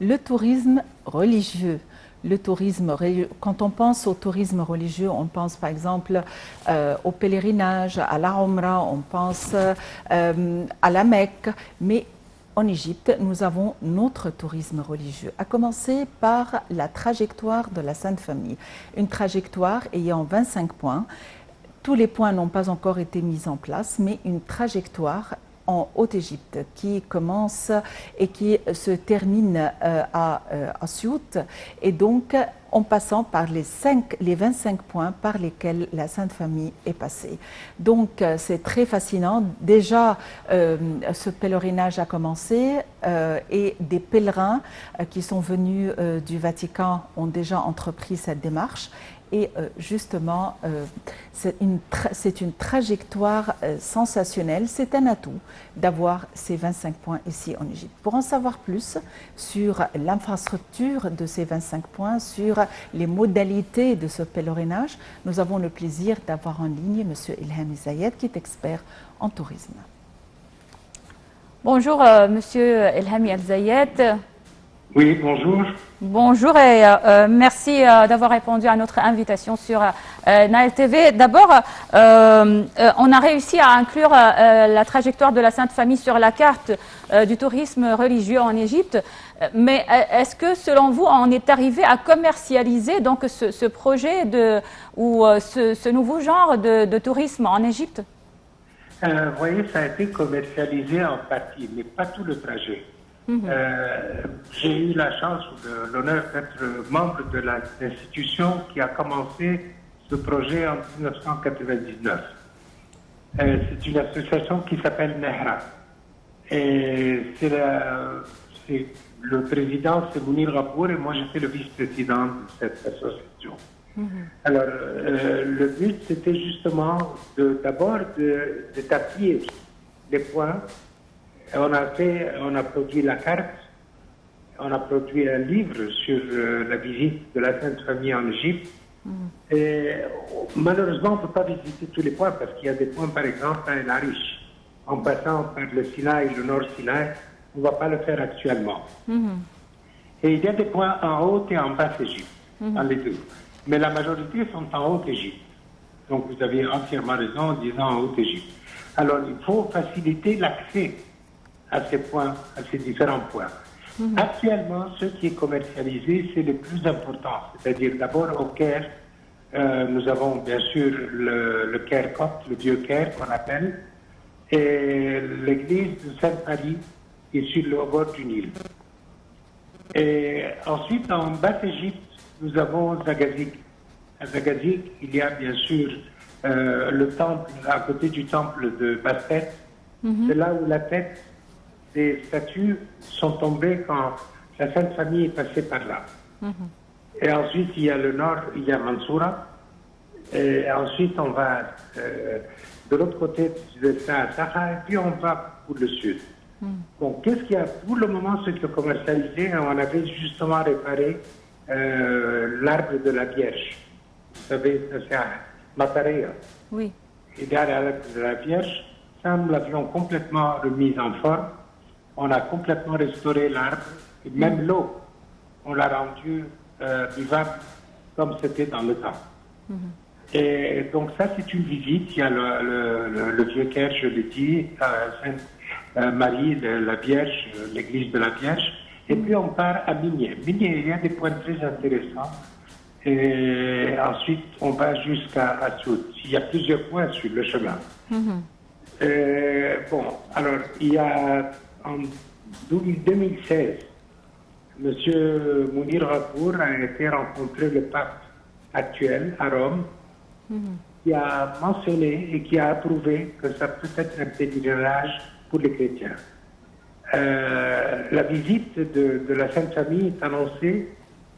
Le tourisme religieux. Quand on pense au tourisme religieux, on pense par exemple au pèlerinage, à la Umrah, on pense à la Mecque, mais en Égypte, nous avons notre tourisme religieux, à commencer par la trajectoire de la Sainte Famille. Une trajectoire ayant 25 points. Tous les points n'ont pas encore été mis en place, mais une trajectoire en Haute-Égypte qui commence et qui se termine à Siout, et donc en passant par les 25 points par lesquels la Sainte Famille est passée. Donc c'est très fascinant. Déjà, ce pèlerinage a commencé et des pèlerins qui sont venus du Vatican ont déjà entrepris cette démarche. Et justement, c'est une trajectoire sensationnelle. C'est un atout d'avoir ces 25 points ici en Égypte. Pour en savoir plus sur l'infrastructure de ces 25 points, sur les modalités de ce pèlerinage, nous avons le plaisir d'avoir en ligne M. Ilham Zayed, qui est expert en tourisme. Bonjour, Monsieur Ilham Zayed. Oui, bonjour. Bonjour et merci d'avoir répondu à notre invitation sur Nile TV. D'abord, on a réussi à inclure la trajectoire de la Sainte Famille sur la carte du tourisme religieux en Égypte. Mais est-ce que, selon vous, on est arrivé à commercialiser donc ce projet ou ce nouveau genre de tourisme en Égypte? Vous voyez, ça a été commercialisé en partie, mais pas tout le trajet. J'ai eu la chance ou l'honneur d'être membre de l'institution qui a commencé ce projet en 1999. C'est une association qui s'appelle Nehra. Et le président, c'est Mounir Rapour, et moi j'étais le vice-président de cette association. Alors, le but, c'était justement d'abord d'établir les points. On a produit la carte, on a produit un livre sur la visite de la Sainte Famille en Égypte. Et malheureusement, on ne peut pas visiter tous les points parce qu'il y a des points, par exemple, à El Arish. En passant par le Sinaï, le Nord Sinaï, on ne va pas le faire actuellement. Et il y a des points en Haute et en Basse Égypte, dans les deux. Mais la majorité sont en Haute Égypte. Donc vous avez entièrement raison en disant en Haute Égypte. Alors il faut faciliter l'accès à ces points, à ces différents points. Actuellement, ce qui est commercialisé, c'est le plus important. C'est-à-dire d'abord au Caire, nous avons bien sûr le Caire copte, le vieux Caire qu'on appelle, et l'église de Sainte-Marie qui est sur le bord du Nil. Et ensuite, en Basse-Égypte, nous avons Zagazik. À Zagazik, il y a bien sûr le temple, à côté du temple de Bastet. C'est là où la tête des statues sont tombées quand la Sainte Famille est passée par là. Et ensuite, il y a le nord, il y a Mansoura. Et ensuite, on va de l'autre côté de Sahara, et puis on va pour le sud. Donc, qu'est-ce qu'il y a pour le moment, ce qui est commercialisé? On avait justement réparé l'arbre de la Vierge. Vous savez, c'est à Matarea. Oui. Il y a l'arbre de la Vierge. Ça, nous l'avions complètement remis en forme. On a complètement restauré l'arbre. Et même l'eau, on l'a rendue vivable comme c'était dans le temps. Et donc ça, c'est une visite. Il y a le vieux Caire, je l'ai dit, Sainte-Marie, la Vierge, l'église de la Vierge. Et puis on part à Migné. Migné, il y a des points très intéressants. Et ensuite, on va jusqu'à Assoud. Il y a plusieurs points sur le chemin. Bon, alors, il y a en 2016, M. Mounir Rapour a été rencontrer le pape actuel à Rome, qui a mentionné et qui a approuvé que ça peut être un pèlerinage pour les chrétiens. La visite de la Sainte Famille est annoncée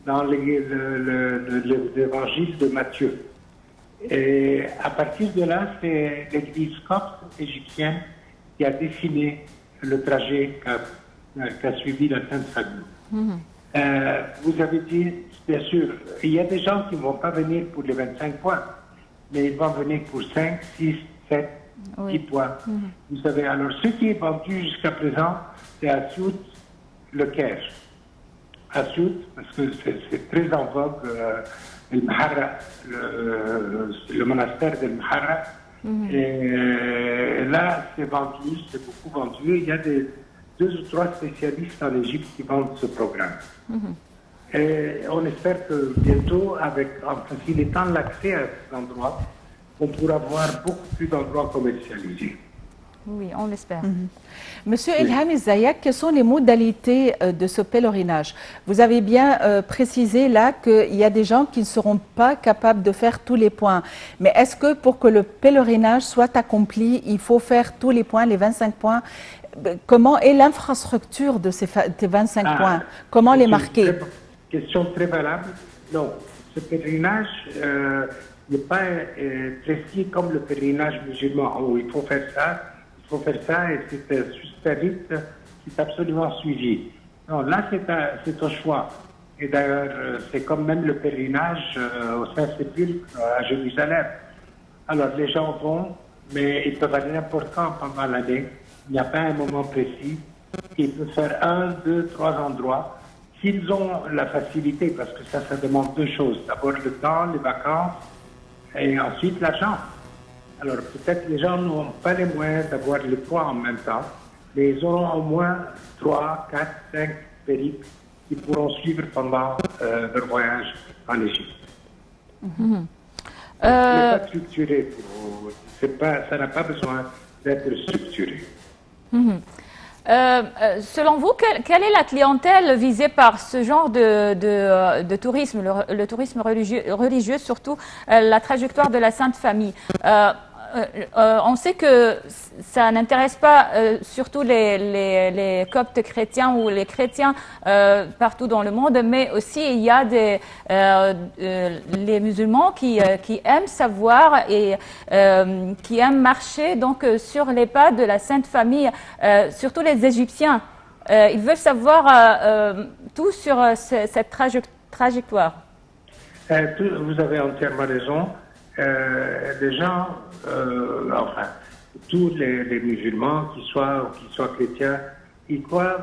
dans l'évangile de Matthieu. Et à partir de là, c'est l'église copte égyptienne qui a dessiné le trajet qu'a suivi la Sainte Famille. Vous avez dit, bien sûr, il y a des gens qui ne vont pas venir pour les 25 points, mais ils vont venir pour 5, 6, 7, 10 points. Vous savez, alors ce qui est vendu jusqu'à présent, c'est à Siout, le Caire. à Soud, parce que c'est très en vogue, le Maharra, le monastère de Maharra. Et là, c'est vendu, c'est beaucoup vendu. Il y a 2 ou 3 spécialistes en Égypte qui vendent ce programme. Et on espère que bientôt, en facilitant l'accès à ces endroits, on pourra voir beaucoup plus d'endroits commercialisés. Oui, on l'espère. Monsieur Ilham Zayat, quelles sont les modalités de ce pèlerinage? Vous avez bien précisé là qu'il y a des gens qui ne seront pas capables de faire tous les points. Mais est-ce que pour que le pèlerinage soit accompli, il faut faire tous les points, les 25 points? Comment est l'infrastructure de ces 25 points? Comment les marquer? Question très valable. Non, ce pèlerinage n'est pas précis comme le pèlerinage musulman, où il faut faire ça. Il faut faire ça et c'est un super rite qui est absolument suivi. Non, là, c'est au choix. Et d'ailleurs, c'est comme même le pèlerinage au Saint-Sépulcre à Jérusalem. Alors, les gens vont, mais ils peuvent aller n'importe quand pendant l'année. Il n'y a pas un moment précis. Ils peuvent faire 1, 2, 3 endroits. S'ils ont la facilité, parce que ça demande 2 choses. D'abord le temps, les vacances, et ensuite l'argent. Alors, peut-être les gens n'ont pas les moyens d'avoir les 3 en même temps, mais ils auront au moins 3, 4, 5 périples qu'ils pourront suivre pendant leur voyage en Égypte. Ce n'est pas structuré. Ça n'a pas besoin d'être structuré. Selon vous, quelle est la clientèle visée par ce genre de tourisme, le tourisme religieux, surtout la trajectoire de la Sainte Famille? On sait que ça n'intéresse pas surtout les coptes chrétiens ou les chrétiens partout dans le monde, mais aussi il y a les musulmans qui aiment savoir et qui aiment marcher donc sur les pas de la Sainte Famille, surtout les Égyptiens. Ils veulent savoir tout sur cette trajectoire. Vous avez entièrement raison. Les gens, enfin, tous les musulmans, qu'ils soient chrétiens, ils croient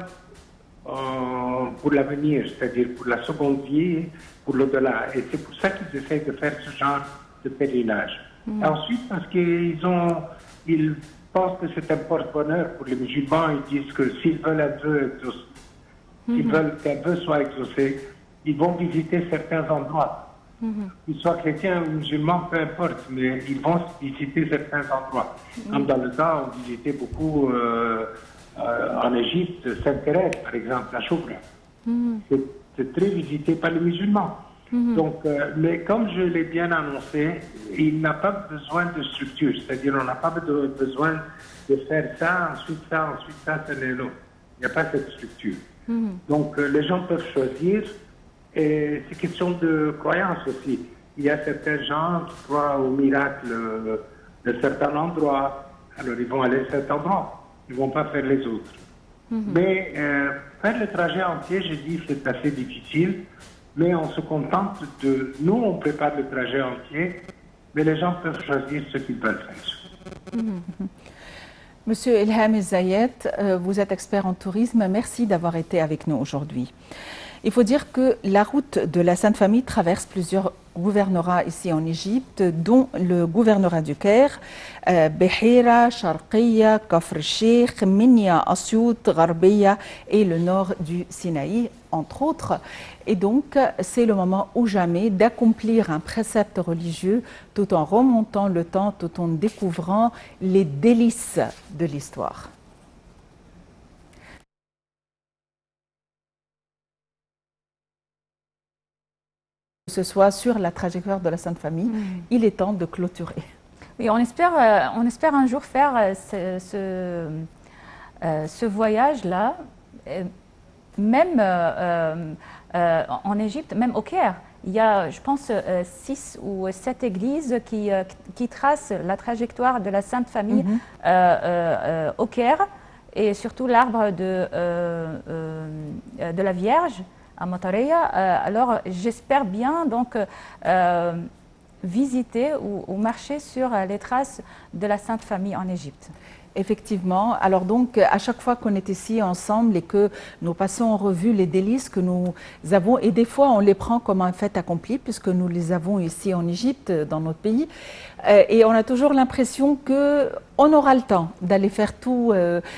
pour l'avenir, c'est-à-dire pour la seconde vie, pour l'au-delà. Et c'est pour ça qu'ils essayent de faire ce genre de pèlerinage. Ensuite, parce qu'ils pensent que c'est un porte-bonheur pour les musulmans, ils disent que s'ils veulent un vœu exaucé, s'ils veulent qu'un vœu soit exaucé, ils vont visiter certains endroits. Qu'ils soient chrétiens ou musulmans, peu importe, mais ils vont visiter certains endroits. Comme dans le temps, on visitait beaucoup en Égypte, Sainte-Thérèse, par exemple, la Choubra. C'est très visité par les musulmans. Donc, mais comme je l'ai bien annoncé, il n'a pas besoin de structure, c'est-à-dire on n'a pas besoin de faire ça, ensuite ça, c'est les lots. Il n'y a pas cette structure. Donc, les gens peuvent choisir. Et c'est question de croyance aussi. Il y a certains gens qui croient au miracle de certains endroits. Alors, ils vont aller à cet endroit. Ils ne vont pas faire les autres. Mais faire le trajet entier, je dis, c'est assez difficile. Mais on se contente de... Nous, on prépare le trajet entier, mais les gens peuvent choisir ce qu'ils veulent faire. Monsieur Ilham Zayat, vous êtes expert en tourisme. Merci d'avoir été avec nous aujourd'hui. Il faut dire que la route de la Sainte Famille traverse plusieurs gouvernorats ici en Égypte, dont le gouvernorat du Caire, Behira, Sharqiya, Kafr el-Sheikh, Minya, Asiout, Gharbiya et le nord du Sinaï, entre autres. Et donc, c'est le moment ou jamais d'accomplir un précepte religieux tout en remontant le temps, tout en découvrant les délices de l'histoire. Que ce soit sur la trajectoire de la Sainte Famille, il est temps de clôturer. Oui, on espère un jour faire ce voyage-là, même en Égypte, même au Caire. Il y a, je pense, 6 ou 7 églises qui tracent la trajectoire de la Sainte Famille au Caire, et surtout l'arbre de la Vierge à Matareya. Alors j'espère bien donc visiter ou marcher sur les traces de la Sainte Famille en Égypte. effectivement. Alors donc, à chaque fois qu'on est ici ensemble et que nous passons en revue les délices que nous avons, et des fois on les prend comme un fait accompli, puisque nous les avons ici en Égypte, dans notre pays, et on a toujours l'impression qu'on aura le temps d'aller faire tous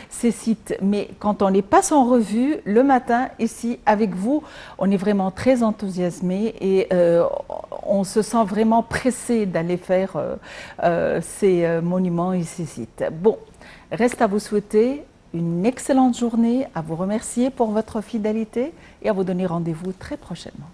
ces sites. Mais quand on les passe en revue, le matin, ici, avec vous, on est vraiment très enthousiasmé et on se sent vraiment pressé d'aller faire ces monuments et ces sites. Bon, reste à vous souhaiter une excellente journée, à vous remercier pour votre fidélité et à vous donner rendez-vous très prochainement.